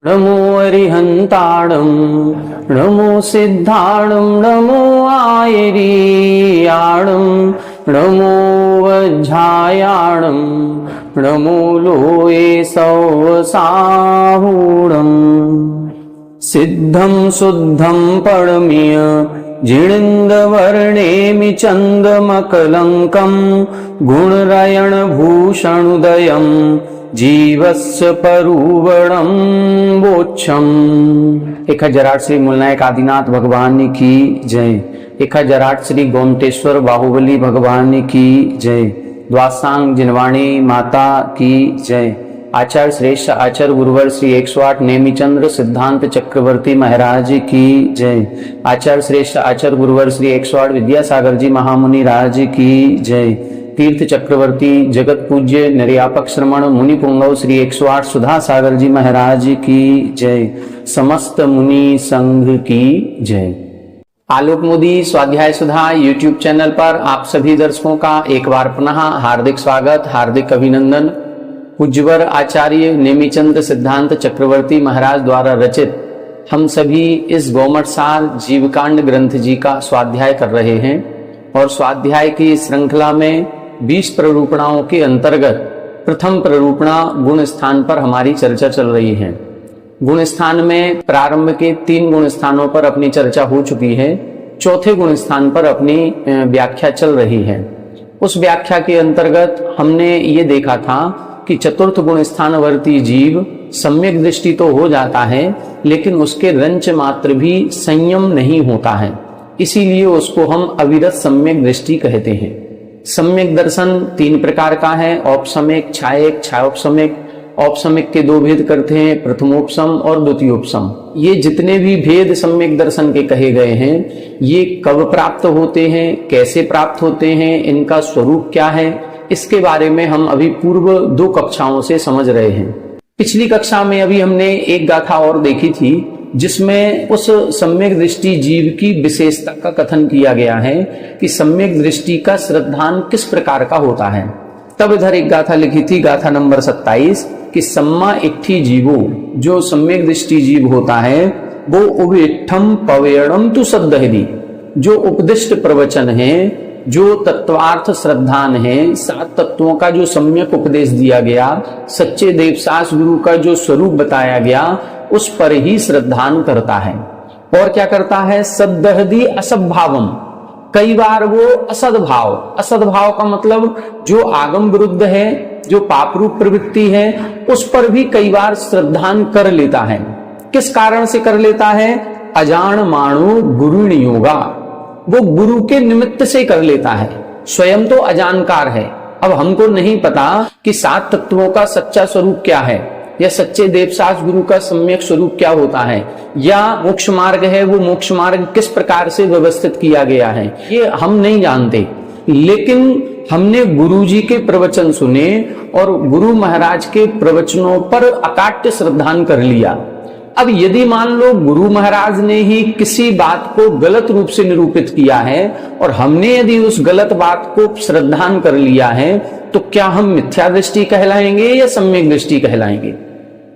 नमो अरिहंताणं नमो सिद्धाणं नमो आयरीयाणं नमो वज्झायाणं नमो लोये सौसाहूणम् सिद्धं शुद्धं परमीय जिणिन्दवर्णेमि चन्दमकलङ्कं गुणरयणभूषणुदयं जीवस्य परुवणं वोच्छम्। 1008 श्री मूलनायक आदिनाथ भगवान की जय। 1008 श्री गोमटेश्वर बाहुबली भगवान की जय। द्वासांग जिनवाणी माता की जय। आचार्य श्रेष्ठ आचार्य गुरुवर श्री 108 नेमिचंद्र सिद्धांत चक्रवर्ती महाराज की जय। आचार्य श्रेष्ठ आचार्य गुरुवर श्री 108 विद्यासागर जी महामुनि राज की जय। तीर्थ चक्रवर्ती जगत पूज्य निर्यापक श्रमण मुनि पुंगव श्री 108 सुधा सागर जी महाराज की जय। समस्त मुनि संघ की जय। आलोक मोदी स्वाध्याय सुधा यूट्यूब चैनल पर आप सभी दर्शकों का एक बार पुनः हार्दिक स्वागत, हार्दिक अभिनंदन। पूज्यवर आचार्य नेमिचंद्र सिद्धांत चक्रवर्ती महाराज द्वारा रचित हम सभी इस गोमटसार जीवकांड ग्रंथ जी का स्वाध्याय कर रहे हैं और स्वाध्याय की श्रृंखला में 20 प्ररूपणाओं के अंतर्गत प्रथम प्ररूपणा गुण स्थान पर हमारी चर्चा चल रही है। गुण स्थान में प्रारंभ के 3 गुण स्थानों पर अपनी चर्चा हो चुकी है। चौथे गुण स्थान पर अपनी व्याख्या चल रही है। उस व्याख्या के अंतर्गत हमने ये देखा था कि चतुर्थ गुण स्थानवर्ती जीव सम्यक दृष्टि तो हो जाता है, लेकिन उसके रंच मात्र भी संयम नहीं होता है, इसीलिए उसको हम अविरत सम्यक दृष्टि कहते हैं। सम्यक दर्शन 3 प्रकार का है, औपसमिक, छायक, छायोपसमिक। औपसमिक के 2 भेद करते हैं, प्रथमोपसम और द्वितीयोपसम। ये जितने भी भेद सम्यक दर्शन के कहे गए हैं, ये कब प्राप्त होते हैं, कैसे प्राप्त होते हैं, इनका स्वरूप क्या है, इसके बारे में हम अभी पूर्व 2 कक्षाओं से समझ रहे हैं। पिछली कक्षा में अभी हमने एक गाथा और देखी थी जिसमें उस सम्यक दृष्टि जीव की विशेषता का कथन किया गया है कि सम्यक दृष्टि का श्रद्धान किस प्रकार का होता है। तब इधर एक गाथा लिखी थी, गाथा नंबर 27, कि सम्मा इट्ठी जीवो, जो सम्यक दृष्टि जीव होता है वो उविट्ठम पवेणम तु सद्दहदी, जो उपदिष्ट प्रवचन है, जो तत्वार्थ श्रद्धान है, 7 तत्वों का जो सम्यक उपदेश दिया गया, सच्चे देवसास गुरु का जो स्वरूप बताया गया, उस पर ही श्रद्धान करता है। और क्या करता है? सद्दहदी असद्भावम, कई बार वो असद्भाव, असद्भाव का मतलब जो आगम विरुद्ध है, जो पाप रूप प्रवृत्ति है, उस पर भी कई बार श्रद्धान कर लेता है। किस कारण से कर लेता है? अजान माणु गुरु नियोगा, वो गुरु के निमित्त से कर लेता है, स्वयं तो अजानकार है। अब हमको नहीं पता कि 7 तत्वों का सच्चा स्वरूप क्या है, या सच्चे देवसास गुरु का सम्यक स्वरूप क्या होता है, या मोक्ष मार्ग है, वो मोक्ष मार्ग किस प्रकार से व्यवस्थित किया गया है, ये हम नहीं जानते। लेकिन हमने गुरु जी के प्रवचन सुने और गुरु महाराज के प्रवचनों पर अकाट्य श्रद्धान कर लिया। अब यदि मान लो गुरु महाराज ने ही किसी बात को गलत रूप से निरूपित किया है और हमने यदि उस गलत बात को श्रद्धान कर लिया है, तो क्या हम मिथ्या दृष्टि कहलाएंगे या सम्यक दृष्टि कहलाएंगे?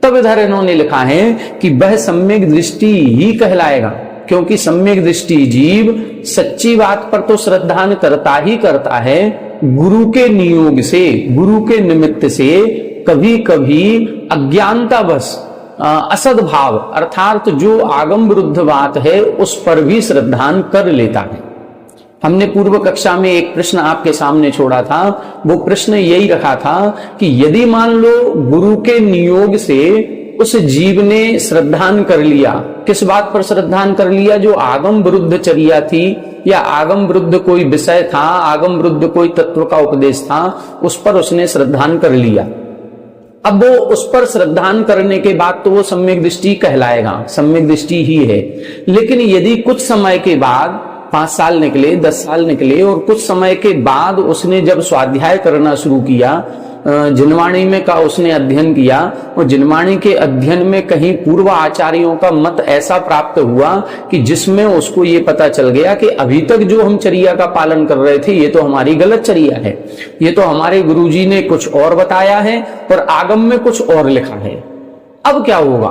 तब इधर इन्होंने लिखा है कि वह सम्यक दृष्टि ही कहलाएगा, क्योंकि सम्यक दृष्टि जीव सच्ची बात पर तो श्रद्धान करता ही करता है, गुरु के नियोग से, गुरु के निमित्त से कभी कभी अज्ञानतावश असद्भाव अर्थात जो आगम विरुद्ध बात है उस पर भी श्रद्धान कर लेता है। हमने पूर्व कक्षा में एक प्रश्न आपके सामने छोड़ा था, वो प्रश्न यही रखा था कि यदि मान लो गुरु के नियोग से उस जीव ने श्रद्धान कर लिया, किस बात पर श्रद्धान कर लिया? जो आगम विरुद्ध चर्या थी या आगम विरुद्ध कोई विषय था, आगम विरुद्ध कोई तत्व का उपदेश था, उस पर उसने श्रद्धान कर लिया। अब वो उस पर श्रद्धान करने के बाद तो वो सम्यक दृष्टि कहलाएगा, सम्यक दृष्टि ही है। लेकिन यदि कुछ समय के बाद 5 साल निकले, 10 साल निकले और कुछ समय के बाद उसने जब स्वाध्याय करना शुरू किया, जिनवाणी में का उसने अध्ययन किया और जिनवाणी के अध्ययन में कहीं पूर्व आचार्यों का मत ऐसा प्राप्त हुआ कि जिसमें उसको ये पता चल गया कि अभी तक जो हम चर्या का पालन कर रहे थे ये तो हमारी गलत चर्या है, ये तो हमारे गुरुजी ने कुछ और बताया है और आगम में कुछ और लिखा है। अब क्या होगा?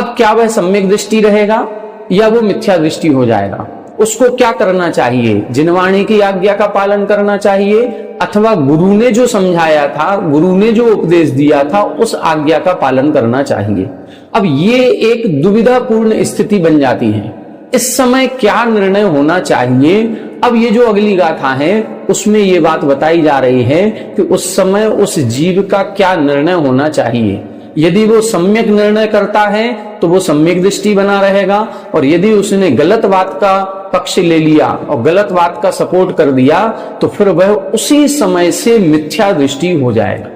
अब क्या वह सम्यक दृष्टि रहेगा या वो मिथ्या दृष्टि हो जाएगा? उसको क्या करना चाहिए? जिनवाणी की आज्ञा का पालन करना चाहिए अथवा गुरु ने जो समझाया था, गुरु ने जो उपदेश दिया था, उस आज्ञा का पालन करना चाहिए। अब ये एक दुविधापूर्ण स्थिति बन जाती है। इस समय क्या निर्णय होना चाहिए? अब ये जो अगली गाथा है उसमें ये बात बताई जा रही है कि उस समय उस जीव का क्या निर्णय होना चाहिए। यदि वो सम्यक निर्णय करता है तो वो सम्यक दृष्टि बना रहेगा, और यदि उसने गलत बात का पक्ष ले लिया और गलत बात का सपोर्ट कर दिया तो फिर वह उसी समय से मिथ्या दृष्टि हो जाएगा।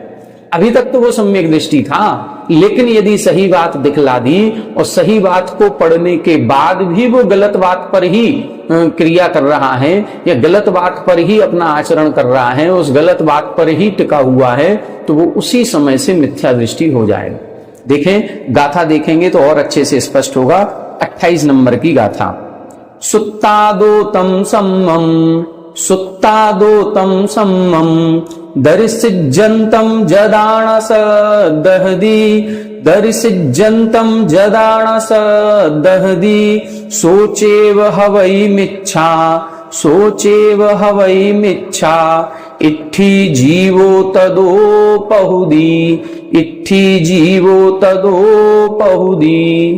अभी तक तो वो सम्यक दृष्टि था, लेकिन यदि सही बात दिखला दी और सही बात को पढ़ने के बाद भी वो गलत बात पर ही क्रिया कर रहा है या गलत बात पर ही अपना आचरण कर रहा है, उस गलत बात पर ही टिका हुआ है, तो वो उसी समय से मिथ्या दृष्टि हो जाएगा। देखें, गाथा देखेंगे तो और अच्छे से स्पष्ट होगा। 28 नंबर की गाथा। सुत्तादो तम सम्मम दर्शिजन्तं जदानस दहदी सोचेव हवै मिच्छा इत्थि जीवो तदोपहुदी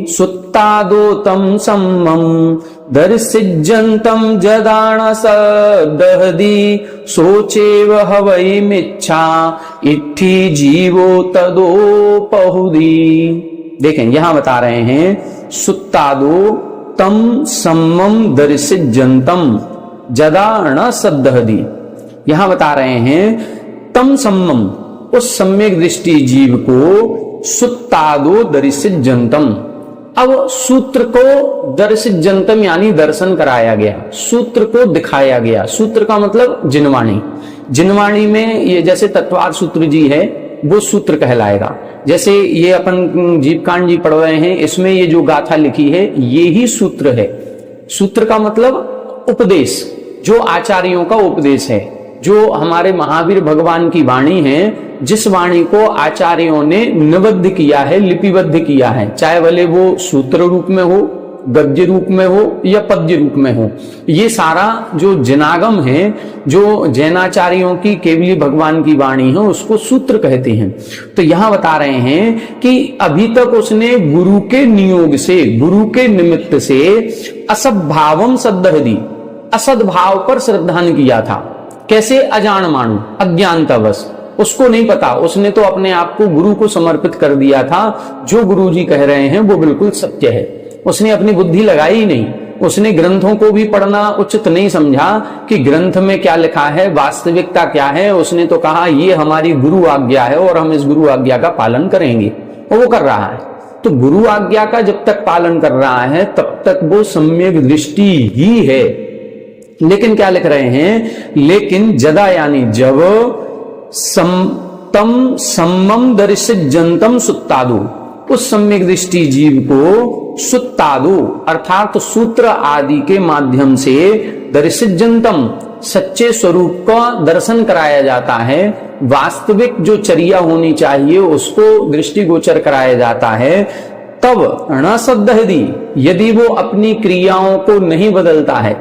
सुत्तादो तं सम्मं दर्शिजन्तं जदानस दहदी सोचेव हवै मिच्छा इत्थि जीवो तदोपहुदी। देखें, यहां बता रहे हैं सुत्तादो तम सम्मम दर्शिजन्तं जदानस दहदी। यहां बता रहे हैं तम सम्मम, उस सम्यक दृष्टि जीव को सुत्तादो दर्शिजन्तं। अब सूत्र को दर्शिजन्तं यानी दर्शन कराया गया, सूत्र को दिखाया गया। सूत्र का मतलब जिनवाणी। जिनवाणी में ये जैसे तत्वार सूत्र जी है वो सूत्र कहलाएगा। जैसे ये अपन जीवकांड जी पढ़ रहे हैं, इसमें ये जो गाथा लिखी है ये ही सूत्र है। सूत्र का मतलब उपदेश, जो आचार्यों का उपदेश है, जो हमारे महावीर भगवान की वाणी है, जिस वाणी को आचार्यों ने निबद्ध किया है, लिपिबद्ध किया है, चाहे भले वो सूत्र रूप में हो, गद्य रूप में हो या पद्य रूप में हो। ये सारा जो जिनागम है, जो जैनाचार्यों की केवली भगवान की वाणी है, उसको सूत्र कहते हैं। तो यहां बता रहे हैं कि अभी तक उसने गुरु के नियोग से, गुरु के निमित्त से असद्भावम सद्दहदी, असद्भाव पर श्रद्धान किया था। कैसे? अजान मानू, अज्ञानतावश, उसको नहीं पता। उसने तो अपने आप को गुरु को समर्पित कर दिया था, जो गुरु जी कह रहे हैं वो बिल्कुल सत्य है। उसने अपनी बुद्धि लगाई ही नहीं। उसने ग्रंथों को भी पढ़ना उचित नहीं समझा कि ग्रंथ में क्या लिखा है, वास्तविकता क्या है। उसने तो कहा ये हमारी गुरु आज्ञा है और हम इस गुरु आज्ञा का पालन करेंगे, और वो कर रहा है। तो गुरु आज्ञा का जब तक पालन कर रहा है तब तक वो सम्यक दृष्टि ही है। लेकिन क्या लिख रहे हैं? लेकिन जदा यानी जब तम सम्मम दर्शिजन्तं सुत्तादो, उस सम्यक दृष्टि जीव को सुत्तादो अर्थात सूत्र आदि के माध्यम से दर्शिजन्तं सच्चे स्वरूप का दर्शन कराया जाता है। वास्तविक जो चर्या होनी चाहिए उसको दृष्टिगोचर कराया जाता है। तब न सद्दहदी, यदि वो अपनी क्रियाओं को नहीं बदलता है,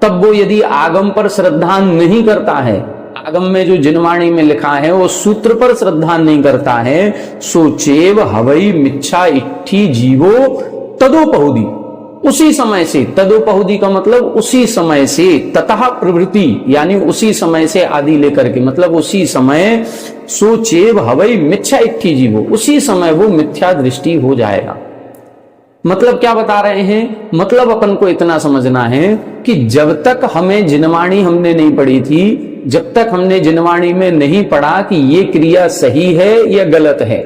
तब वो यदि आगम पर श्रद्धा नहीं करता है, आगम में जो जिनवाणी में लिखा है वो सूत्र पर श्रद्धा नहीं करता है, सोचेव हवै मिच्छा इत्थि जीवो तदोपहुदी, उसी समय से, तदोपहुदी का मतलब उसी समय से, ततः प्रवृत्ति यानी उसी समय से आदि लेकर के, मतलब उसी समय सोचेव हवै मिच्छा इत्थि जीवो, उसी समय वो मिथ्या दृष्टि हो जाएगा। मतलब क्या बता रहे हैं? मतलब अपन को इतना समझना है कि जब तक हमें जिनवाणी हमने नहीं पढ़ी थी, जब तक हमने जिनवाणी में नहीं पढ़ा कि ये क्रिया सही है या गलत है,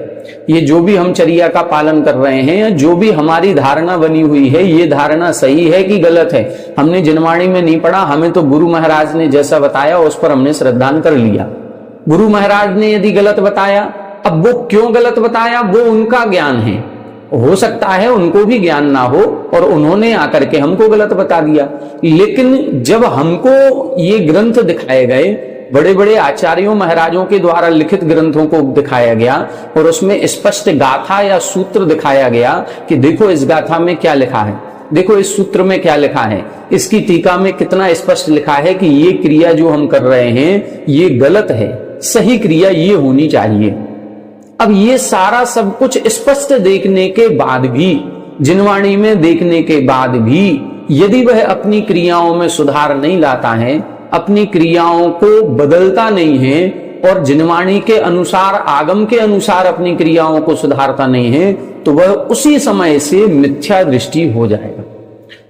ये जो भी हम चर्या का पालन कर रहे हैं या जो भी हमारी धारणा बनी हुई है, ये धारणा सही है कि गलत है, हमने जिनवाणी में नहीं पढ़ा। हमें तो गुरु महाराज ने जैसा बताया उस पर हमने श्रद्धान कर लिया। गुरु महाराज ने यदि गलत बताया, अब वो क्यों गलत बताया वो उनका ज्ञान है, हो सकता है उनको भी ज्ञान ना हो और उन्होंने आकर के हमको गलत बता दिया। लेकिन जब हमको ये ग्रंथ दिखाए गए, बड़े बड़े आचार्यों महाराजों के द्वारा लिखित ग्रंथों को दिखाया गया और उसमें स्पष्ट गाथा या सूत्र दिखाया गया कि देखो इस गाथा में क्या लिखा है, देखो इस सूत्र में क्या लिखा है, इसकी टीका में कितना स्पष्ट लिखा है कि ये क्रिया जो हम कर रहे हैं ये गलत है, सही क्रिया ये होनी चाहिए। अब ये सारा सब कुछ स्पष्ट देखने के बाद भी, जिनवाणी में देखने के बाद भी यदि वह अपनी क्रियाओं में सुधार नहीं लाता है, अपनी क्रियाओं को बदलता नहीं है और जिनवाणी के अनुसार, आगम के अनुसार अपनी क्रियाओं को सुधारता नहीं है, तो वह उसी समय से मिथ्या दृष्टि हो जाएगा।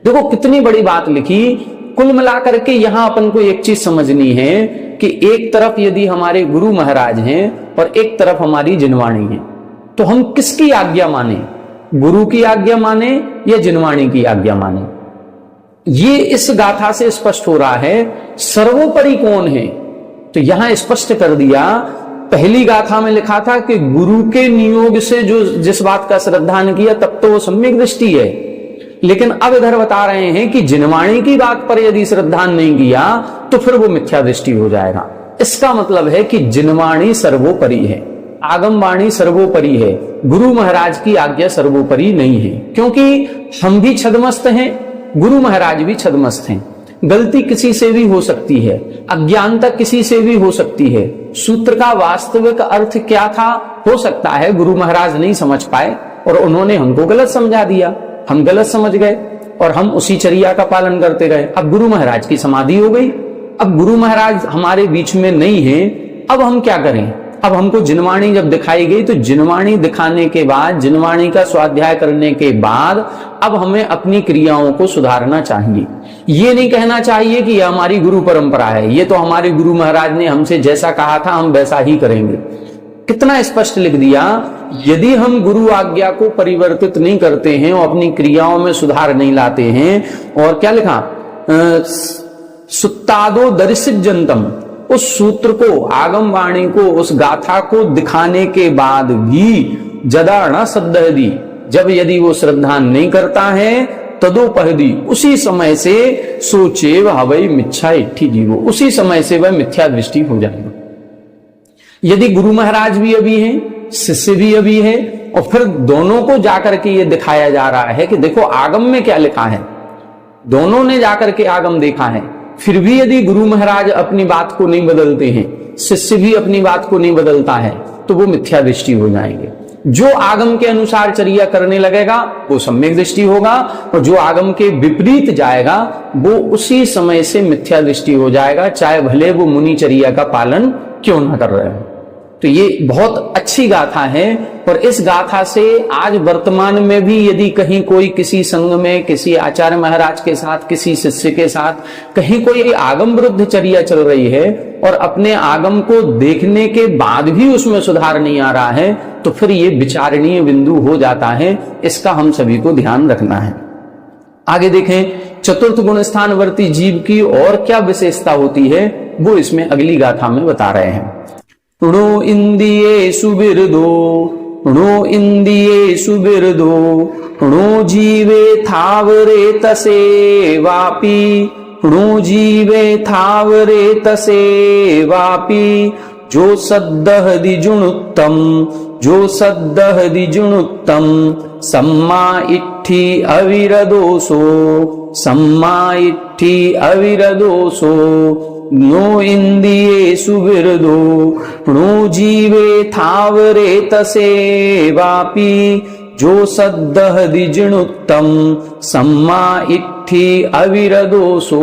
देखो कितनी बड़ी बात लिखी। कुल मिलाकर के यहां अपन को एक चीज समझनी है कि एक तरफ यदि हमारे गुरु महाराज हैं और एक तरफ हमारी जिनवाणी है, तो हम किसकी आज्ञा माने? गुरु की आज्ञा माने या जिनवाणी की आज्ञा माने? ये इस गाथा से स्पष्ट हो रहा है। सर्वोपरि कौन है? तो यहां स्पष्ट कर दिया। पहली गाथा में लिखा था कि गुरु के नियोग से जो जिस बात का श्रद्धान किया तब तो वो सम्यक दृष्टि है, लेकिन अब इधर बता रहे हैं कि जिनवाणी की बात पर यदि श्रद्धान नहीं किया तो फिर वो मिथ्या दृष्टि हो जाएगा। इसका मतलब है कि जिनवाणी सर्वोपरि है, आगम वाणी सर्वोपरि है, गुरु महाराज की आज्ञा सर्वोपरि नहीं है। क्योंकि हम भी छदमस्त हैं, गुरु महाराज भी छदमस्त हैं। गलती किसी से भी हो सकती है, अज्ञानता किसी से भी हो सकती है। सूत्र का वास्तविक अर्थ क्या था, हो सकता है गुरु महाराज नहीं समझ पाए और उन्होंने हमको गलत समझा दिया, हम गलत समझ गए और हम उसी चर्या का पालन करते गए। अब गुरु महाराज की समाधि हो गई, अब गुरु महाराज हमारे बीच में नहीं है, अब हम क्या करें? अब हमको जिनवाणी जब दिखाई गई तो जिनवाणी दिखाने के बाद, जिनवाणी का स्वाध्याय करने के बाद अब हमें अपनी क्रियाओं को सुधारना चाहिए। ये नहीं कहना चाहिए कि यह हमारी गुरु परंपरा है, ये तो हमारे गुरु महाराज ने हमसे जैसा कहा था हम वैसा ही करेंगे। कितना स्पष्ट लिख दिया। यदि हम गुरु आज्ञा को परिवर्तित नहीं करते हैं और अपनी क्रियाओं में सुधार नहीं लाते हैं, और क्या लिखा, सुत्तादो दर्शित जनतम, उस सूत्र को, आगम वाणी को, उस गाथा को दिखाने के बाद भी जदा न सद्दहदी, जब यदि वो श्रद्धा नहीं करता है तदोपहदी, उसी समय से सोचे वह हवई मिच्छा इट्ठी जीवो, उसी समय से वह मिथ्या दृष्टि हो जाएगा। यदि गुरु महाराज भी अभी हैं, शिष्य भी अभी है, और फिर दोनों को जाकर के ये दिखाया जा रहा है कि देखो आगम में क्या लिखा है, दोनों ने जाकर के आगम देखा है, फिर भी यदि गुरु महाराज अपनी बात को नहीं बदलते हैं, शिष्य भी अपनी बात को नहीं बदलता है, तो वो मिथ्या दृष्टि हो जाएंगे। जो आगम के अनुसार चर्या करने लगेगा वो सम्यक दृष्टि होगा, और जो आगम के विपरीत जाएगा वो उसी समय से मिथ्या दृष्टि हो जाएगा, चाहे भले वो मुनि चर्या का पालन क्यों ना कर रहे हो। तो ये बहुत अच्छी गाथा है, और इस गाथा से आज वर्तमान में भी यदि कहीं कोई किसी संघ में, किसी आचार्य महाराज के साथ, किसी शिष्य के साथ कहीं कोई आगम विरुद्ध चर्या चल रही है और अपने आगम को देखने के बाद भी उसमें सुधार नहीं आ रहा है, तो फिर ये विचारणीय बिंदु हो जाता है। इसका हम सभी को ध्यान रखना है। आगे देखें, चतुर्थ गुण स्थानवर्ती जीव की और क्या विशेषता होती है वो इसमें अगली गाथा में बता रहे हैं। णो इंदिये सुबिरदो, णो इंदिये सुबिरदो, णो जीवे थावरे तसे वापी, णो जीवे थावरे तसे वापी, जो सद्दह दिजुणुत्तम, जो सद्दह दिजुणुत्तम, सम्मा इट्ठी अविरदोषो, सम्मा इट्ठी अविरदोषो, नो इंदिये सुबिरदो, णो जीवे थावरे तसे वापी, जो सद्दह दिजुणुत्तम, सम्मा इट्ठी अविरदोषो।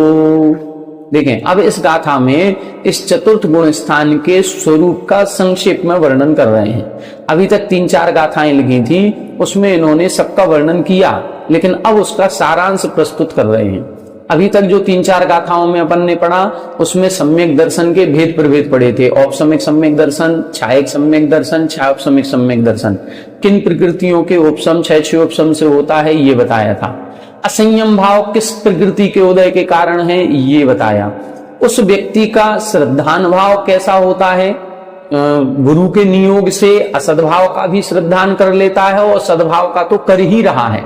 देखें, अब इस गाथा में इस चतुर्थ गुण स्थान के स्वरूप का संक्षेप में वर्णन कर रहे हैं। अभी तक 3-4 गाथाएं लिखी थी, उसमें इन्होंने सबका वर्णन किया, लेकिन अब उसका सारांश प्रस्तुत कर रहे हैं। अभी तक जो 3-4 गाथाओं में अपन ने पढ़ा उसमें सम्यक दर्शन के भेद प्रभेद पढ़े थे। औपसमिक सम्यक दर्शन, छायक सम्यक दर्शन, छायोपसमिक सम्यक दर्शन, किन प्रकृतियों के उपसम क्षय उपसम से होता है ये बताया था। असंयम भाव किस प्रकृति के उदय के कारण है ये बताया। उस व्यक्ति का श्रद्धान भाव कैसा होता है, गुरु के नियोग से असद्भाव का भी श्रद्धान कर लेता है और सद्भाव का तो कर ही रहा है,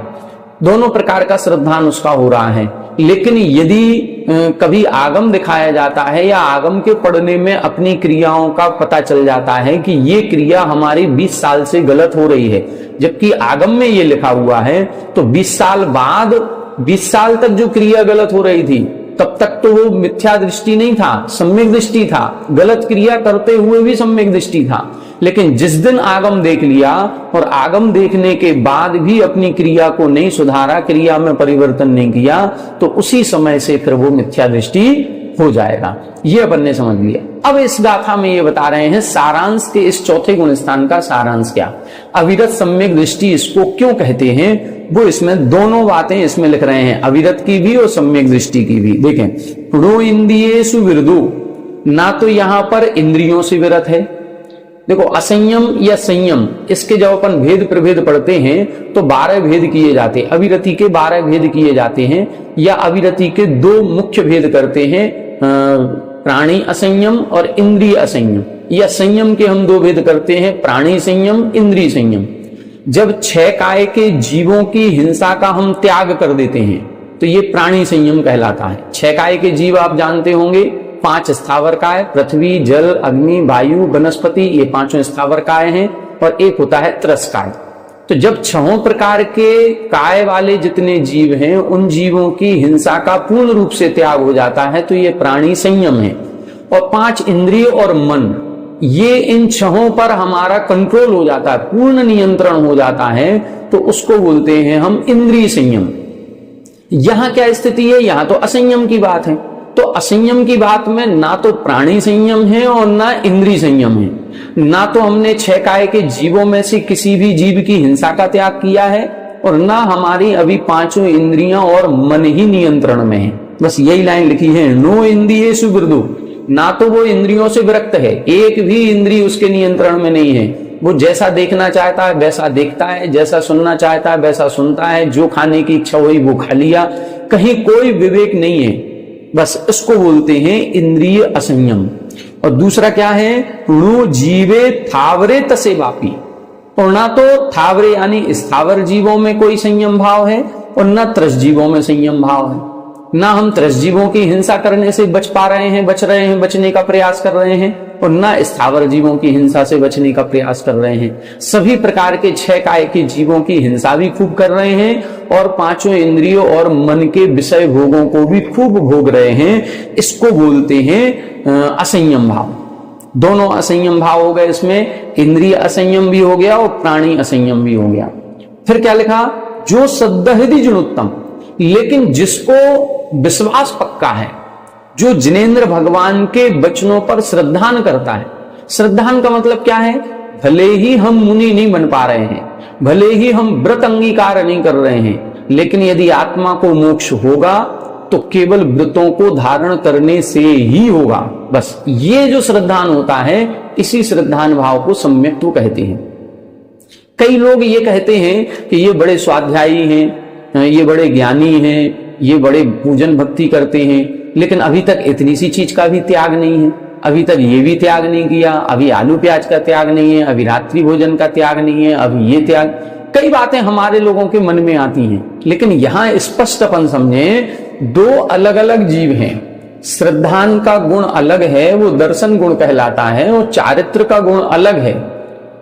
दोनों प्रकार का श्रद्धान उसका हो रहा है। लेकिन यदि कभी आगम दिखाया जाता है या आगम के पढ़ने में अपनी क्रियाओं का पता चल जाता है कि ये क्रिया हमारी 20 साल से गलत हो रही है, जबकि आगम में ये लिखा हुआ है, तो 20 साल बाद 20 साल तक जो क्रिया गलत हो रही थी तब तक तो वो मिथ्या दृष्टि नहीं था, सम्यक दृष्टि था। गलत क्रिया करते हुए भी सम्यक दृष्टि था। लेकिन जिस दिन आगम देख लिया और आगम देखने के बाद भी अपनी क्रिया को नहीं सुधारा, क्रिया में परिवर्तन नहीं किया, तो उसी समय से फिर वो मिथ्या दृष्टि हो जाएगा। ये अपन ने समझ लिया। अब इस गाथा में ये बता रहे हैं सारांश के इस चौथे गुण स्थान का सारांश क्या, अविरत सम्यक दृष्टि इसको क्यों कहते हैं, वो इसमें दोनों बातें इसमें लिख रहे हैं, अविरत की भी और सम्यक दृष्टि की भी। देखें, णो इंद्रियेषु विरदो, ना तो यहां पर इंद्रियों से विरत है। देखो, असंयम या संयम, इसके जब अपन भेद प्रभेद पढ़ते हैं तो 12 भेद किए जाते हैं, अविरति के 12 भेद किए जाते हैं, या अविरति के 2 मुख्य भेद करते हैं, प्राणी असंयम और इंद्रिय असंयम, या संयम के हम 2 भेद करते हैं, प्राणी संयम, इंद्रिय संयम। जब 6 काय के जीवों की हिंसा का हम त्याग कर देते हैं तो ये प्राणी संयम कहलाता है। 6 काय के जीव आप जानते होंगे, 5 स्थावर काय, पृथ्वी, जल, अग्नि, वायु, वनस्पति, ये 5 स्थावर काय हैं, और एक होता है त्रस काय। तो जब 6 प्रकार के काय वाले जितने जीव हैं उन जीवों की हिंसा का पूर्ण रूप से त्याग हो जाता है तो ये प्राणी संयम है। और 5 इंद्रिय और मन, ये इन 6 पर हमारा कंट्रोल हो जाता है, पूर्ण नियंत्रण हो जाता है, तो उसको बोलते हैं हम इंद्रिय संयम। यहां क्या स्थिति है, यहां तो असंयम की बात है। तो असंयम की बात में ना तो प्राणी संयम है और ना इंद्रिय संयम है, ना तो हमने 6 काय के जीवों में से किसी भी जीव की हिंसा का त्याग किया है, और ना हमारी अभी 5 इंद्रियां और मन ही नियंत्रण में है। बस यही लाइन लिखी है, नो इंद्रियेषु विरदो, ना तो वो इंद्रियों से विरक्त है, एक भी इंद्रिय उसके नियंत्रण में नहीं है। वो जैसा देखना चाहता है वैसा देखता है, जैसा सुनना चाहता है वैसा सुनता है, जो खाने की इच्छा हुई वो खा लिया, कहीं कोई विवेक नहीं है। बस इसको बोलते हैं इंद्रिय असंयम। और दूसरा क्या है, णु जीवे थावरे तसे वापी, और ना तो थावरे यानी स्थावर जीवों में कोई संयम भाव है और ना त्रस जीवों में संयम भाव है। ना हम त्रस जीवों की हिंसा करने से बच पा रहे हैं, बचने का प्रयास कर रहे हैं, और ना स्थावर जीवों की हिंसा से बचने का प्रयास कर रहे हैं। सभी प्रकार के 6 काय के जीवों की हिंसा भी खूब कर रहे हैं और 5 इंद्रियों और मन के विषय भोगों को भी खूब भोग रहे हैं। इसको बोलते हैं असंयम भाव। दोनों असंयम भाव हो गए, इसमें इंद्रिय असंयम भी हो गया और प्राणी असंयम भी हो गया। फिर क्या लिखा, जो सद्दहृदि जुनुत्तम, लेकिन जिसको विश्वास पक्का है, जो जिनेंद्र भगवान के वचनों पर श्रद्धान करता है। श्रद्धान का मतलब क्या है, भले ही हम मुनि नहीं बन पा रहे हैं, भले ही हम व्रत अंगीकार नहीं कर रहे हैं, लेकिन यदि आत्मा को मोक्ष होगा तो केवल व्रतों को धारण करने से ही होगा। बस ये जो श्रद्धान होता है, इसी श्रद्धान भाव को सम्यक तो कहते हैं। कई लोग ये कहते हैं कि ये बड़े स्वाध्यायी हैं, ये बड़े ज्ञानी हैं, ये बड़े पूजन भक्ति करते हैं, लेकिन अभी तक इतनी सी चीज का भी त्याग नहीं है, अभी तक ये भी त्याग नहीं किया, अभी आलू प्याज का त्याग नहीं है, अभी रात्रि भोजन का त्याग नहीं है, अभी ये त्याग। कई बातें हमारे लोगों के मन में आती हैं, लेकिन यहां स्पष्ट अपन समझे, 2 अलग अलग जीव हैं। श्रद्धान का गुण अलग है, वो दर्शन गुण कहलाता है, और चारित्र का गुण अलग है।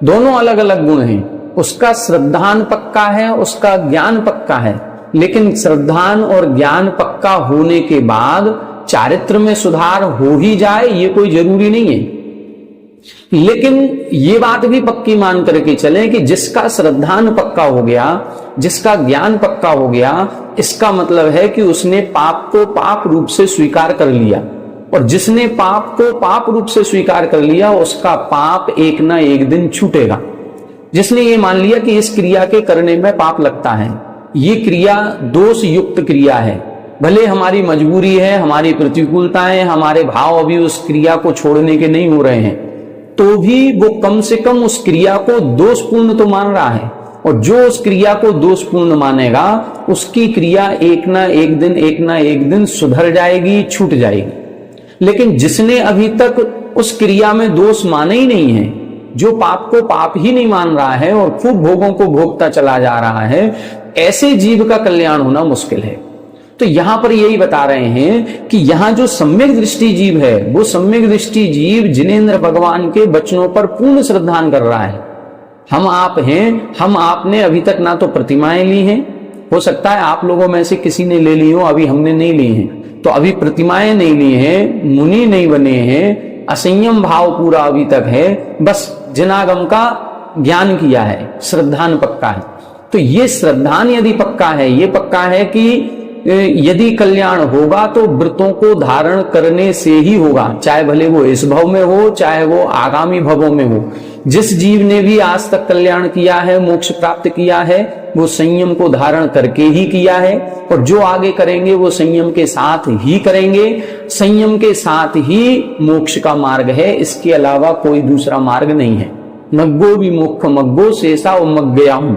दोनों अलग अलग गुण हैं। उसका श्रद्धान पक्का है, उसका ज्ञान पक्का है, लेकिन श्रद्धान और ज्ञान पक्का होने के बाद चारित्र में सुधार हो ही जाए ये कोई जरूरी नहीं है। लेकिन ये बात भी पक्की मान करके चलें कि जिसका श्रद्धान पक्का हो गया, जिसका ज्ञान पक्का हो गया, इसका मतलब है कि उसने पाप को पाप रूप से स्वीकार कर लिया, और जिसने पाप को पाप रूप से स्वीकार कर लिया उसका पाप एक ना एक दिन छूटेगा। जिसने ये मान लिया कि इस क्रिया के करने में पाप लगता है, ये क्रिया दोष युक्त क्रिया है, भले हमारी मजबूरी है, हमारी प्रतिकूलताएं, हमारे भाव अभी उस क्रिया को छोड़ने के नहीं हो रहे हैं, तो भी वो कम से कम उस क्रिया को दोषपूर्ण तो मान रहा है, और जो उस क्रिया को दोषपूर्ण मानेगा उसकी क्रिया एक ना एक दिन सुधर जाएगी, छूट जाएगी। लेकिन जिसने अभी तक उस क्रिया में दोष माने ही नहीं है, जो पाप को पाप ही नहीं मान रहा है और खूब भोगों को भोगता चला जा रहा है, ऐसे जीव का कल्याण होना मुश्किल है। तो यहां पर यही बता रहे हैं कि यहां जो सम्यक दृष्टि जीव है, वो सम्यक दृष्टि जीव जिनेंद्र भगवान के वचनों पर पूर्ण श्रद्धान कर रहा है। हम आप हैं, हम आपने अभी तक ना तो प्रतिमाएं ली हैं, हो सकता है आप लोगों में से किसी ने ले ली हो, अभी हमने नहीं ली हैं, तो अभी प्रतिमाएं नहीं ली हैं, मुनि नहीं बने हैं, असंयम भाव पूरा अभी तक है, बस जनागम का ज्ञान किया है, श्रद्धान पक्का है। तो ये श्रद्धान यदि पक्का है, ये पक्का है कि यदि कल्याण होगा तो व्रतों को धारण करने से ही होगा, चाहे भले वो इस भव में हो, चाहे वो आगामी भवों में हो। जिस जीव ने भी आज तक कल्याण किया है, मोक्ष प्राप्त किया है, वो संयम को धारण करके ही किया है, और जो आगे करेंगे वो संयम के साथ ही करेंगे। संयम के साथ ही मोक्ष का मार्ग है, इसके अलावा कोई दूसरा मार्ग नहीं है। मग्गो भी मोक्ष मग्गो शेषा मग गया हूं,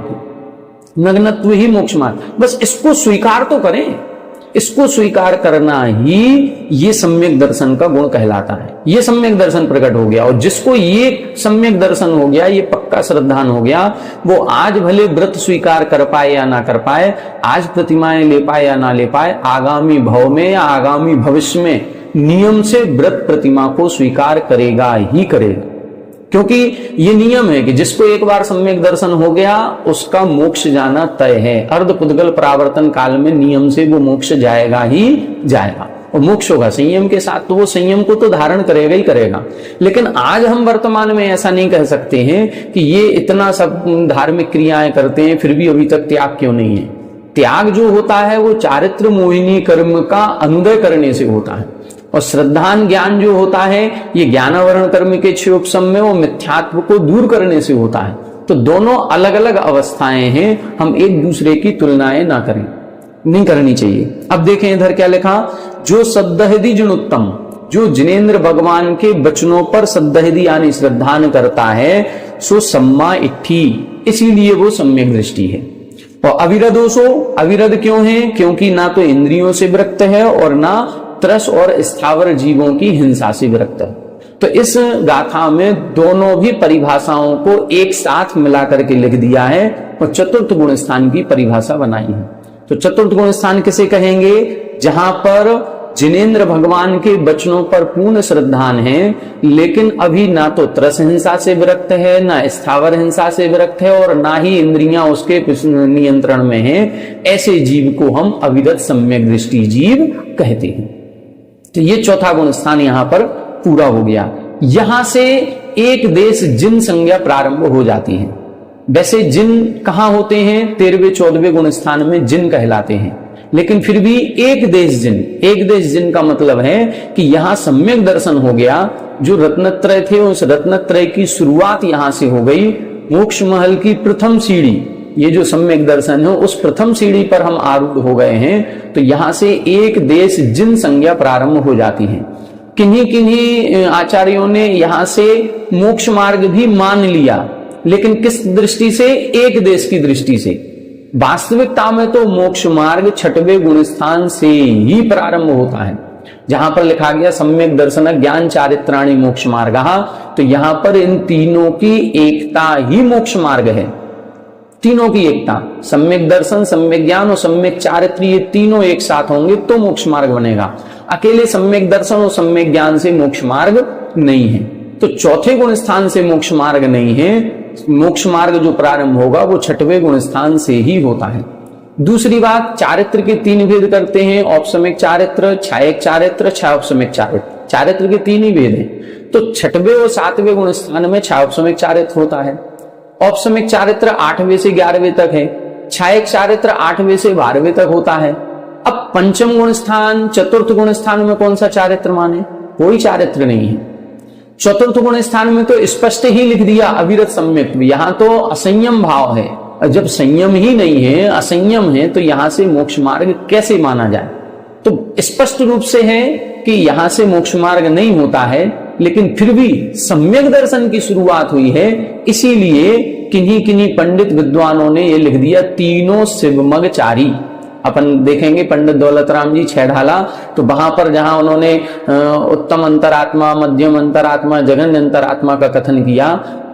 नग्नत्व ही मोक्ष मार्ग। बस इसको स्वीकार तो करें, इसको स्वीकार करना ही ये सम्यक दर्शन का गुण कहलाता है। ये सम्यक दर्शन प्रकट हो गया, और जिसको ये सम्यक दर्शन हो गया, ये पक्का श्रद्धान हो गया, वो आज भले व्रत स्वीकार कर पाए या ना कर पाए, आज प्रतिमाएं ले पाए या ना ले पाए, आगामी भव में या आगामी भविष्य में नियम से व्रत प्रतिमा को स्वीकार करेगा ही करेगा। क्योंकि ये नियम है कि जिसको एक बार सम्यक दर्शन हो गया, उसका मोक्ष जाना तय है। अर्ध पुद्गल परावर्तन काल में नियम से वो मोक्ष जाएगा ही जाएगा, और मोक्ष होगा संयम के साथ, तो वो संयम को तो धारण करेगा ही करेगा। लेकिन आज हम वर्तमान में ऐसा नहीं कह सकते हैं कि ये इतना सब धार्मिक क्रियाएं करते हैं, फिर भी अभी तक त्याग क्यों नहीं है। त्याग जो होता है वो चारित्र मोहिनी कर्म का अनुदय करने से होता है, और श्रद्धान ज्ञान जो होता है ये ज्ञानावरण कर्म के क्षयोपशम वो मिथ्यात्व को दूर करने से होता है। तो दोनों अलग अलग अवस्थाएं हैं, हम एक दूसरे की तुलनाएं ना करें, नहीं करनी चाहिए। अब देखें इधर क्या लिखा, जो सद्दहदी जुनुत्तम, जो जिनेंद्र भगवान के वचनों पर सद्दहदी यानी श्रद्धान करता है, सो सम्मा इट्ठी, इसीलिए वो सम्यक दृष्टि है। और अविरदोसो, अविरद क्यों है? क्योंकि ना तो इंद्रियों से विरक्त है और ना त्रस और स्थावर जीवों की हिंसा से विरक्त है। तो इस गाथा में दोनों भी परिभाषाओं को एक साथ मिलाकर के लिख दिया है और चतुर्थ गुण स्थान की परिभाषा बनाई है। तो चतुर्थ गुण स्थान किसे कहेंगे? जहां पर जिनेंद्र भगवान के वचनों पर पूर्ण श्रद्धान है, लेकिन अभी ना तो त्रस हिंसा से विरक्त है, ना स्थावर हिंसा से विरक्त है, और ना ही इंद्रियां उसके नियंत्रण में है, ऐसे जीव को हम अविरत सम्यक दृष्टि जीव कहते हैं। तो ये चौथा गुण स्थान यहां पर पूरा हो गया। यहां से एक देश जिन संज्ञा प्रारंभ हो जाती है। वैसे जिन कहां होते हैं? 13वें 14वें गुण स्थान में जिन कहलाते हैं, लेकिन फिर भी एक देश जिन, एक देश जिन का मतलब है कि यहां सम्यक दर्शन हो गया। जो रत्नत्रय थे उस रत्नत्रय की शुरुआत यहां से हो गई। मोक्ष महल की प्रथम सीढ़ी, ये जो सम्यक दर्शन है, उस प्रथम सीढ़ी पर हम आरूढ़ हो गए हैं। तो यहां से एक देश जिन संज्ञा प्रारंभ हो जाती है। किन्हीं किन्हीं आचार्यों ने यहां से मोक्ष मार्ग भी मान लिया, लेकिन किस दृष्टि से? एक देश की दृष्टि से। वास्तविकता में तो मोक्ष मार्ग 6वें गुण स्थान से ही प्रारंभ होता है, जहां पर लिखा गया सम्यक दर्शन ज्ञान चारित्राणि मोक्ष मार्ग। तो यहां पर इन तीनों की एकता ही मोक्ष मार्ग है। तीनों की एकता, सम्यक दर्शन, सम्यक ज्ञान और सम्यक चारित्र, ये तीनों एक साथ होंगे तो मोक्ष मार्ग बनेगा। अकेले सम्यक दर्शन और सम्यक ज्ञान से मोक्ष मार्ग नहीं है। तो चौथे गुण स्थान से मोक्ष मार्ग नहीं है। मोक्ष मार्ग जो प्रारंभ होगा वो 6वें गुण स्थान से ही होता है। दूसरी बात, चारित्र के 3 भेद करते हैं, औपसमिक चारित्र, छायक चारित्र, छायोपसमिक चारित्र। चारित्र के 3 ही भेद हैं। तो 6वें और 7वें गुण स्थान में छायोपसमिक चारित्र होता है। औपसमिक चारित्र 8वें से 11वें तक है। छायक चारित्र 8वें से 12वें तक होता है। अब पंचम गुण स्थान, चतुर्थ गुण स्थान में कौन सा चारित्र माने? कोई चारित्र नहीं है। चतुर्थ गुण स्थान में तो स्पष्ट ही लिख दिया अविरत सम्यक, यहां तो असंयम भाव है। जब संयम ही नहीं है, असंयम है, तो यहां से मोक्ष मार्ग कैसे माना जाए? तो स्पष्ट रूप से है कि यहां से मोक्ष मार्ग नहीं होता है, लेकिन फिर भी सम्यक दर्शन की शुरुआत हुई है। इसीलिए किन्हीं किन्हीं पंडित विद्वानों ने यह लिख दिया तीनों शिवमगचारी। अपन देखेंगे पंडित दौलत राम जी छैढाला, तो वहां पर जहां उन्होंने उत्तम अंतरात्मा, मध्यम अंतरात्मा, जघन्य अंतरात्मा का कथन किया,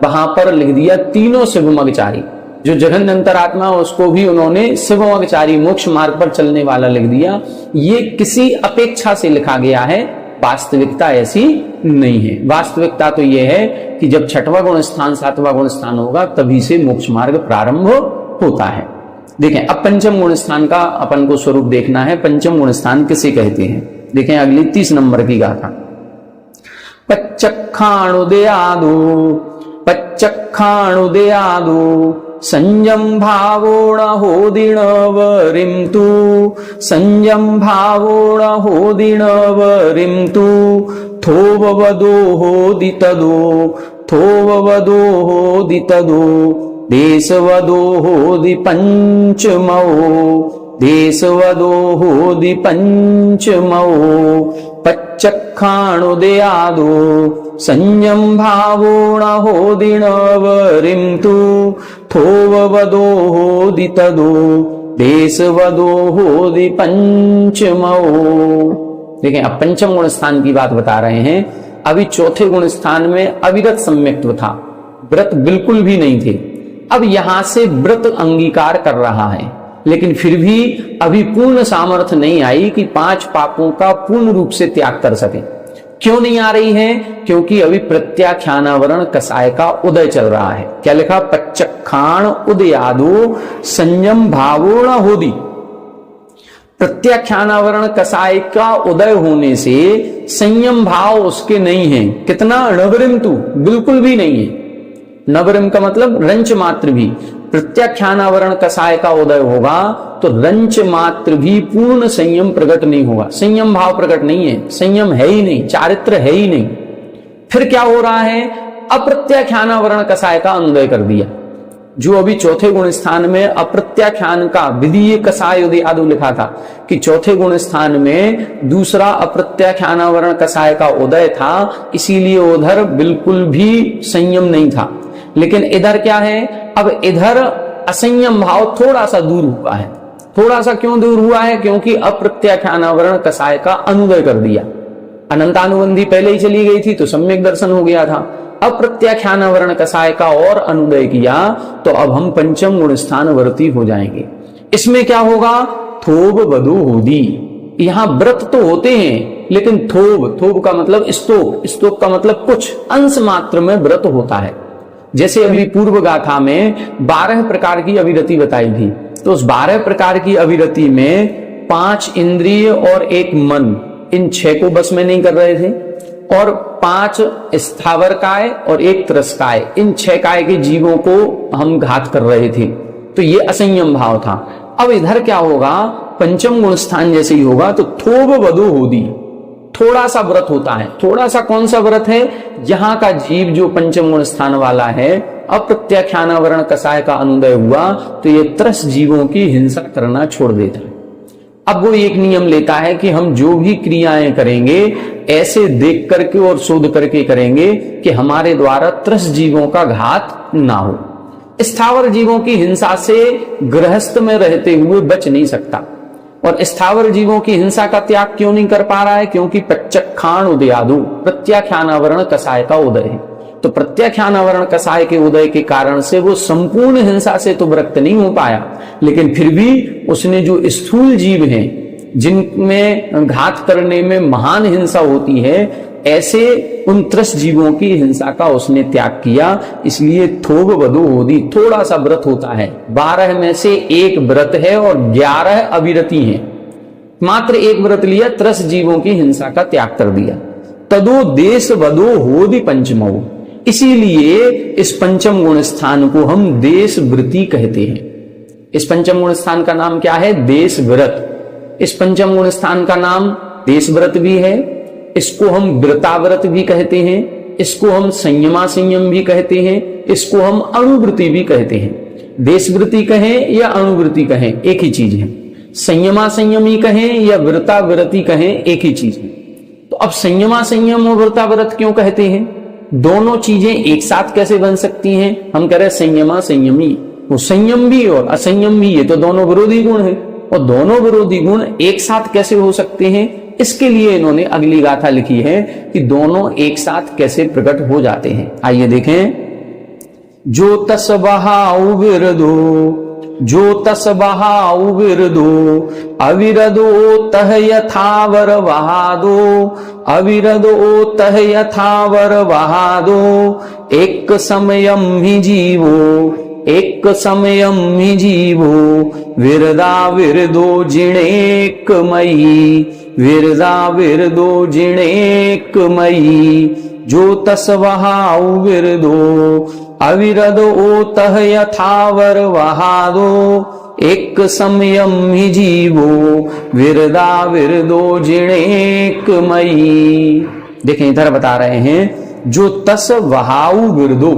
वहां पर लिख दिया तीनों शिवमगचारी। जो जघन्य अंतरात्मा उसको भी उन्होंने शिवमचारी मोक्ष मार्ग पर चलने वाला लिख दिया। ये किसी अपेक्षा से लिखा गया है, वास्तविकता ऐसी नहीं है। वास्तविकता तो यह है कि जब छठवां गुण स्थान सातवां गुण स्थान होगा तभी से मोक्ष मार्ग प्रारंभ होता है। देखें अब पंचम गुण स्थान का अपन को स्वरूप देखना है। पंचम गुण स्थान किसे कहते हैं? देखें अगली 30 नंबर की गाथा। पच्चक्षाणुदयादो पच्चक्षाणुदयादो संयम भावोण होदिणवरिं तु संयम भावोण होदिणवरिं तु थोववदो होदितदो थोववदो होदितदो देशवदो होदि पंचमो देशवदो होदि पंचमो पच्चक्षाणुदयादो संयम भावोण होदिणवरिं तु थोववदो होदितदो देशवदो होदि पंचमो। देखें अब पंचम गुण स्थान की बात बता रहे हैं। अभी चौथे गुण स्थान में अविरत सम्यक्त्व था, व्रत बिल्कुल भी नहीं थे। अब यहां से व्रत अंगीकार कर रहा है, लेकिन फिर भी अभी पूर्ण सामर्थ्य नहीं आई कि 5 पापों का पूर्ण रूप से त्याग कर सके। क्यों नहीं आ रही है? क्योंकि अभी प्रत्याख्यानावरण कसाय का उदय चल रहा है। क्या लिखा? पच्चक्षाण उदयादो संयम भावोण होदि। प्रत्याख्यानावरण कसाय का उदय होने से संयम भाव उसके नहीं है। कितना? नवरिंतु, बिल्कुल भी नहीं है। नवरिम का मतलब रंच मात्र भी। प्रत्याख्यानावरण कसाय का उदय होगा तो रंच मात्र भी पूर्ण संयम प्रकट नहीं होगा। संयम भाव प्रकट नहीं है, संयम है ही नहीं, चारित्र है ही नहीं। फिर क्या हो रहा है? अप्रत्याख्यानावरण कसाय का अनुदय कर दिया। जो अभी चौथे गुण स्थान में अप्रत्याख्यान का विधीय कसाय उदयादु लिखा था कि चौथे गुण स्थान में दूसरा अप्रत्याख्यानावरण कसाय का उदय था, इसीलिए उधर बिल्कुल भी संयम नहीं था। लेकिन इधर क्या है? अब इधर असंयम भाव थोड़ा सा दूर हुआ है। थोड़ा सा क्यों दूर हुआ है? क्योंकि अप्रत्याख्यानावरण कसाय का अनुदय कर दिया। अनंतानुबंधी पहले ही चली गई थी तो सम्यक दर्शन हो गया था। अप्रत्याख्यानावरण कसाय का और अनुदय किया तो अब हम पंचम गुण स्थान वर्ती हो जाएंगे। इसमें क्या होगा? थोब वधु होदी। यहां व्रत तो होते हैं, लेकिन थोब, थोब का मतलब स्तोक, स्तोक का मतलब कुछ अंश मात्र में व्रत होता है। जैसे अभी पूर्व गाथा में 12 प्रकार की अविरति बताई थी, तो उस 12 प्रकार की अविरति में 5 इंद्रिय और 1 मन, इन 6 को बस में नहीं कर रहे थे, और 5 स्थावर काय और 1 त्रस्काय, इन 6 काय के जीवों को हम घात कर रहे थे। तो ये असंयम भाव था। अब इधर क्या होगा? पंचम गुण स्थान जैसे ही होगा तो थोब वधु होदी, थोड़ा सा व्रत होता है। थोड़ा सा कौन सा व्रत है? यहाँ का जीव जो पंचम गुण स्थान वाला है, अप्रत्याख्यानावरण कसाय का अनुदय हुआ तो ये त्रस जीवों की हिंसा करना छोड़ देता है। अब वो एक नियम लेता है कि हम जो भी क्रियाएं करेंगे ऐसे देख करके और शोध करके करेंगे कि हमारे द्वारा त्रस जीवों का घात ना हो। स्थावर जीवों की हिंसा से गृहस्थ में रहते हुए बच नहीं सकता, और स्थावर जीवों की हिंसा का त्याग क्यों नहीं कर पा रहा है? क्योंकि पच्चक्षाण उदयादु, प्रत्याख्यानावरण कसाय का उदय है। तो प्रत्याख्यानावरण कसाय के उदय के कारण से वो संपूर्ण हिंसा से तो विरक्त नहीं हो पाया, लेकिन फिर भी उसने जो स्थूल जीव हैं जिनमें घात करने में महान हिंसा होती है, ऐसे उन त्रस जीवों की हिंसा का उसने त्याग किया। इसलिए थोब वधु होदी, थोड़ा सा व्रत होता है। 12 में से 1 व्रत है और 11 अविरति हैं। मात्र 1 व्रत लिया, त्रस जीवों की हिंसा का त्याग कर दिया। तदो देश वधो होदि पंचमो, इसीलिए इस पंचम गुण स्थान को हम देश व्रती कहते हैं। इस पंचम गुण स्थान का नाम क्या है? देश व्रत। इस पंचम गुण स्थान का नाम देश व्रत भी है, इसको हम व्रताव्रत भी कहते हैं, इसको हम संयमा संयम भी कहते हैं, इसको हम अणुवृत्ति भी कहते हैं। देशवृत्ति कहें या अणुवृत्ति कहें, एक ही चीज है। संयमा संयमी कहें या व्रताव्रति कहें, एक ही चीज है। तो अब संयमा संयम और व्रताव्रत क्यों कहते हैं? दोनों चीजें एक साथ कैसे बन सकती हैं? हम कह रहे संयमा संयमी, वो संयम भी और असंयम भी, ये तो दोनों विरोधी गुण है, और दोनों विरोधी गुण एक साथ कैसे हो सकते हैं? इसके लिए इन्होंने अगली गाथा लिखी है कि दोनों एक साथ कैसे प्रकट हो जाते हैं। आइए देखें। जो तस बहाऊ विरदो, जो तस बहाऊ विरदो, अविरदो तह यथावर बहादो, अविरदो तह यथावर बहादो, एक समयम ही जीवो, एक समयम ही जीवो, विरदा विरदो जिणेक मई, विरदा विरदो जिणेक मई, जो तस बहाऊ विरदो, अविरदो तह यथावर बहादो, एक समयम ही जीवो, विरदा विरदो जिणेक मई। देखें इधर बता रहे हैं, जो तस बहाऊ विरदो,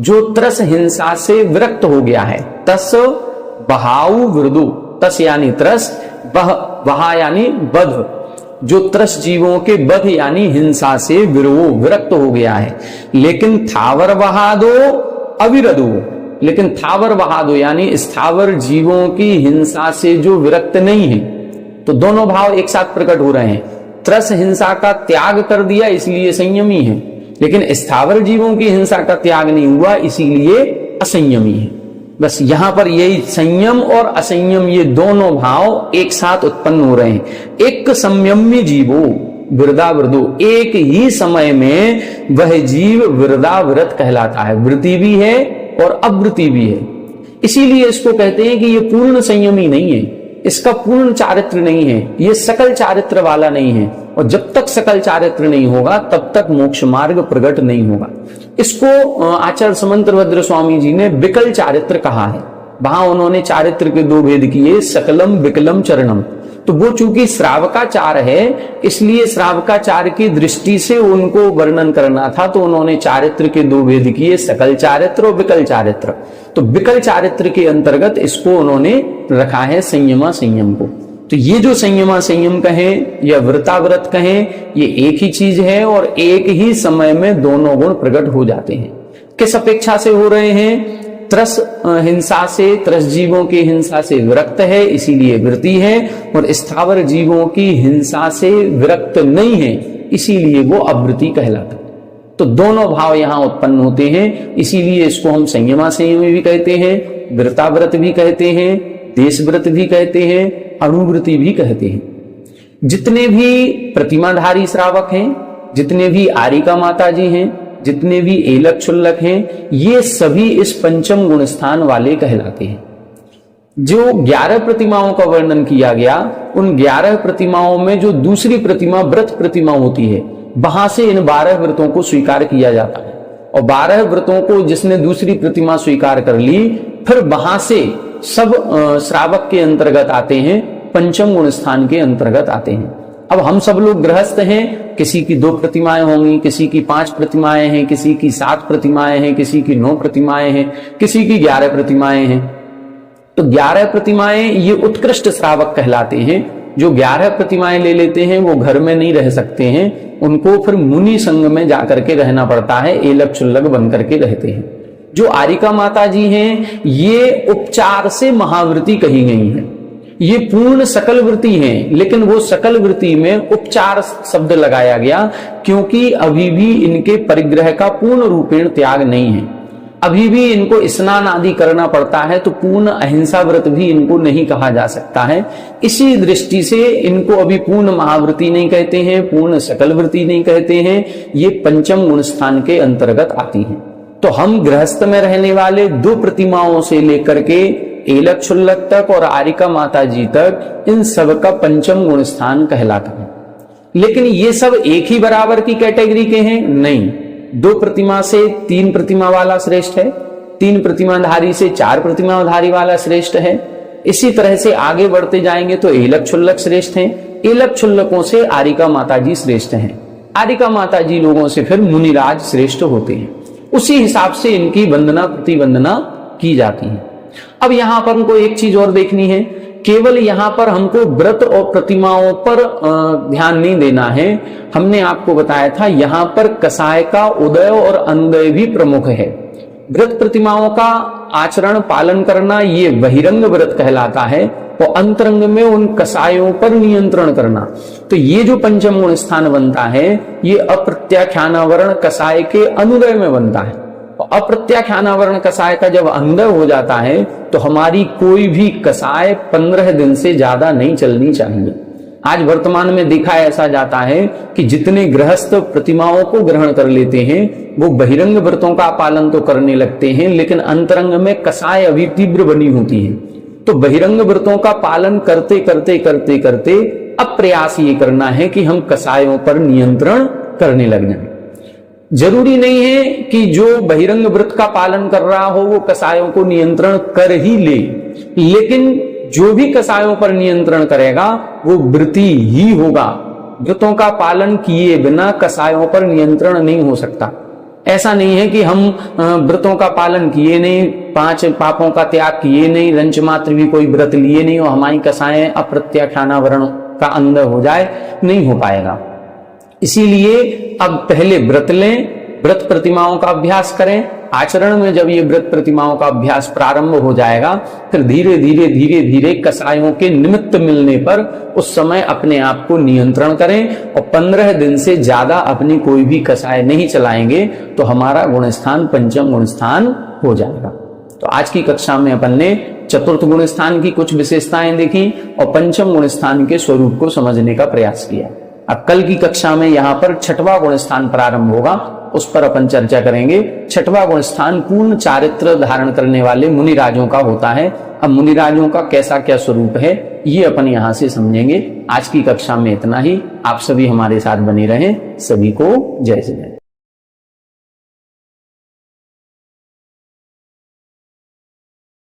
जो त्रस हिंसा से विरक्त हो गया है, तस बहाऊ विरदो, तस यानी त्रस, बहा यानी बध, जो त्रस जीवों के बध यानी हिंसा से विरक्त हो गया है। लेकिन थावर बहादो अविरदो, लेकिन थावर बहादो यानी स्थावर जीवों की हिंसा से जो विरक्त नहीं है। तो दोनों भाव एक साथ प्रकट हो रहे हैं। त्रस हिंसा का त्याग कर दिया इसलिए संयमी है, लेकिन स्थावर जीवों की हिंसा का त्याग नहीं हुआ इसीलिए असंयमी है। बस यहां पर यही संयम और असंयम ये दोनों भाव एक साथ उत्पन्न हो रहे हैं। एक संयम्य जीवो विरदा विरदो, एक ही समय में वह जीव विरदा विरत कहलाता है, वृत्ति भी है और अवृत्ति भी है। इसीलिए इसको कहते हैं कि ये पूर्ण संयमी नहीं है, इसका पूर्ण चारित्र नहीं है, ये सकल चारित्र वाला नहीं है। और जब तक सकल चारित्र नहीं होगा तब तक मोक्ष मार्ग प्रकट नहीं होगा। इसको आचार्य समंतभद्र स्वामी जी ने विकल चारित्र कहा है। वहां उन्होंने चारित्र के दो भेद किए, सकलम विकलम चरणम। तो वो चूंकि श्रावकाचार है इसलिए श्रावकाचार की दृष्टि से उनको वर्णन करना था, तो उन्होंने चारित्र के दो भेद किए, सकल चारित्र और विकल चारित्र। तो विकल चारित्र के अंतर्गत इसको उन्होंने रखा है संयमा संयम को। तो ये जो संयमा संयम कहें या व्रताव्रत कहें, ये एक ही चीज है और एक ही समय में दोनों गुण प्रकट हो जाते हैं। किस अपेक्षा से हो रहे हैं? त्रस हिंसा से, त्रस जीवों की हिंसा से विरक्त है इसीलिए वृत्ति है, और स्थावर जीवों की हिंसा से विरक्त नहीं है इसीलिए वो अवृत्ति कहलाता है। तो दोनों भाव यहां उत्पन्न होते हैं, इसीलिए इसको हम संयमा संयमी भी कहते हैं, व्रताव्रत भी कहते हैं, देशव्रत भी कहते हैं, अणुव्रति भी कहते हैं। जितने भी प्रतिमाधारी श्रावक हैं, जितने भी आरिका माता जी हैं, जितने भी एलक क्षुल्लक हैं, ये सभी इस पंचम गुण स्थान वाले कहलाते हैं। जो 11 प्रतिमाओं का वर्णन किया गया, उन 11 प्रतिमाओं में जो दूसरी प्रतिमा व्रत प्रतिमा होती है, वहां से इन 12 व्रतों को स्वीकार किया जाता है। और 12 व्रतों को जिसने दूसरी प्रतिमा स्वीकार कर ली, फिर वहां से सब श्रावक के अंतर्गत आते हैं, पंचम गुण स्थान के अंतर्गत आते हैं। अब हम सब लोग गृहस्थ हैं, किसी की 2 प्रतिमाएं होंगी, किसी की 5 प्रतिमाएं हैं, किसी की 7 प्रतिमाएं हैं, किसी की 9 प्रतिमाएं हैं, किसी की 11 प्रतिमाएं हैं। तो 11 प्रतिमाएं ये उत्कृष्ट श्रावक कहलाते हैं। जो 11 प्रतिमाएं ले लेते हैं वो घर में नहीं रह सकते हैं, उनको फिर मुनि संग में जाकर के रहना पड़ता है, एलक क्षुल्लक बन करके रहते हैं। जो आरिका माता जी हैं ये उपचार से महावृत्ति कही गई है, ये पूर्ण सकल वृत्ति है, लेकिन वो सकल वृत्ति में उपचार शब्द लगाया गया क्योंकि अभी भी इनके परिग्रह का पूर्ण रूपेण त्याग नहीं है। अभी भी इनको स्नान आदि करना पड़ता है, तो पूर्ण अहिंसा व्रत भी इनको नहीं कहा जा सकता है। इसी दृष्टि से इनको अभी पूर्ण महावृत्ति नहीं कहते हैं, पूर्ण सकल वृत्ति नहीं कहते हैं, ये पंचम गुण स्थान के अंतर्गत आती हैं। तो हम गृहस्थ में रहने वाले 2 प्रतिमाओं से लेकर के एलक क्षुल्लक तक और आरिका माता जी तक, इन सब का पंचम गुण स्थान कहलाता है। लेकिन ये सब एक ही बराबर की कैटेगरी के हैं? नहीं। 2 प्रतिमा से 3 प्रतिमा वाला श्रेष्ठ है, 3 प्रतिमाधारी से 4 प्रतिमाधारी वाला श्रेष्ठ है। इसी तरह से आगे बढ़ते जाएंगे तो एलक क्षुल्लक श्रेष्ठ हैं, एलक क्षुल्लकों से आरिका माता जी श्रेष्ठ हैं, आरिका माता जी लोगों से फिर मुनिराज श्रेष्ठ होते हैं। उसी हिसाब से इनकी वंदना प्रतिवंदना की जाती है। अब यहां पर हमको एक चीज और देखनी है, केवल यहां पर हमको व्रत और प्रतिमाओं पर ध्यान नहीं देना है। हमने आपको बताया था यहां पर कसाय का उदय और अनुदय भी प्रमुख है। व्रत प्रतिमाओं का आचरण पालन करना ये बहिरंग व्रत कहलाता है, और अंतरंग में उन कसायों पर नियंत्रण करना। तो ये जो पंचम गुण स्थान बनता है ये अप्रत्याख्यानावरण कसाय के अनुदय में बनता है, और अप्रत्याख्यानावरण कषाय का जब अंदर हो जाता है तो हमारी कोई भी कषाय 15 दिन से ज्यादा नहीं चलनी चाहिए। आज वर्तमान में देखा ऐसा जाता है कि जितने गृहस्थ प्रतिमाओं को ग्रहण कर लेते हैं वो बहिरंग व्रतों का पालन तो करने लगते हैं, लेकिन अंतरंग में कषाय अभी तीव्र बनी होती है। तो बहिरंग व्रतों का पालन करते करते करते करते अब प्रयास ये करना है कि हम कषायों पर नियंत्रण करने लग जाएं। जरूरी नहीं है कि जो बहिरंग व्रत का पालन कर रहा हो वो कषायों को नियंत्रण कर ही ले, लेकिन जो भी कषायों पर नियंत्रण करेगा वो व्रती ही होगा। व्रतों का पालन किए बिना कषायों पर नियंत्रण नहीं हो सकता। ऐसा नहीं है कि हम व्रतों का पालन किए नहीं, 5 पापों का त्याग किए नहीं, रंच मात्र भी कोई व्रत लिए नहीं और हमारी कषाएं अप्रत्याख्यानावरण का अंदर हो जाए, नहीं हो पाएगा। इसीलिए अब पहले व्रत लें, व्रत प्रतिमाओं का अभ्यास करें। आचरण में जब ये व्रत प्रतिमाओं का अभ्यास प्रारंभ हो जाएगा फिर धीरे धीरे धीरे धीरे कषायों के निमित्त मिलने पर उस समय अपने आप को नियंत्रण करें और 15 दिन से ज्यादा अपनी कोई भी कषाय नहीं चलाएंगे तो हमारा गुण स्थान पंचम गुण स्थान हो जाएगा। तो आज की कक्षा में अपन ने चतुर्थ गुण स्थान की कुछ विशेषताएं देखी और पंचम गुण स्थान के स्वरूप को समझने का प्रयास किया। अब कल की कक्षा में यहाँ पर छठवां गुण स्थान प्रारंभ होगा, उस पर अपन चर्चा करेंगे। छठवां गुण स्थान पूर्ण चारित्र धारण करने वाले मुनिराजों का होता है। अब मुनिराजों का कैसा क्या स्वरूप है ये अपन यहाँ से समझेंगे। आज की कक्षा में इतना ही। आप सभी हमारे साथ बने रहें। सभी को जय जय।